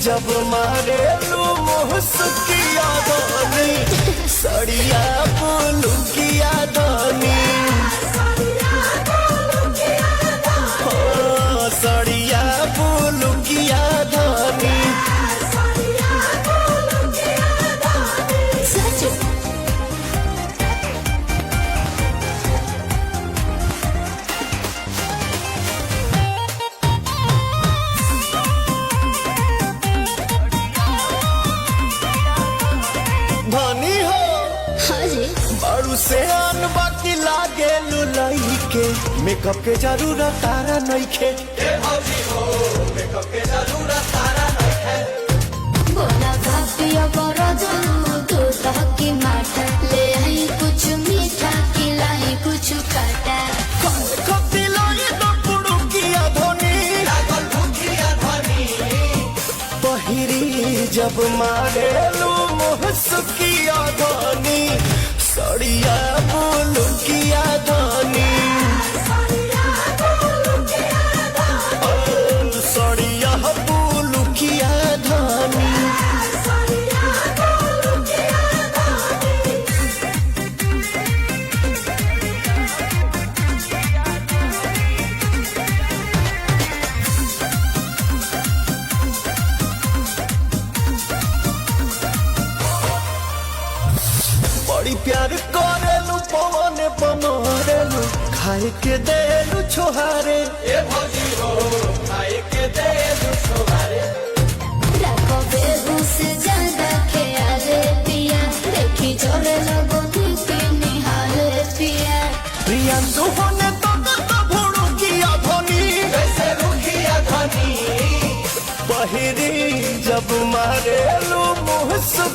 जब मारे लू मुहसुकिया धनी सड़िया पुलुकिया धनी सड़िया पुलुकिया धनी धनी हो बड़ू से आन बाकी लागे लुलाई के मेकअप के जरूरत तारा नहीं खे मेकअप के जरूरत तारा नहीं खे बोला भापिया बड़ा जानू तो ताकि माटा ले आई कुछ मीठा खिलाई कुछ काटा कति लागे तो पुड़ुकिया धनी लागल भुकिया धनी पहिरी जब मारे लू मुहसुकिया धनी सड़िया पुलुकिया धनी सड़िया पुलुकिया धनी बड़ी प्यार करेलू पवन पमरेलू खाए के देलू छोहारे ए भौजी हो खाए के देलू छोहारे रखो बेहू से ज्यादा ख्याले पिया देखी जोरे लगो नीति निहाले पिया प्रिया सुहोने तो भुड़ुकिया धनी वैसे रुकिया धनी पहिरी जब मारेलू मुहसुकिया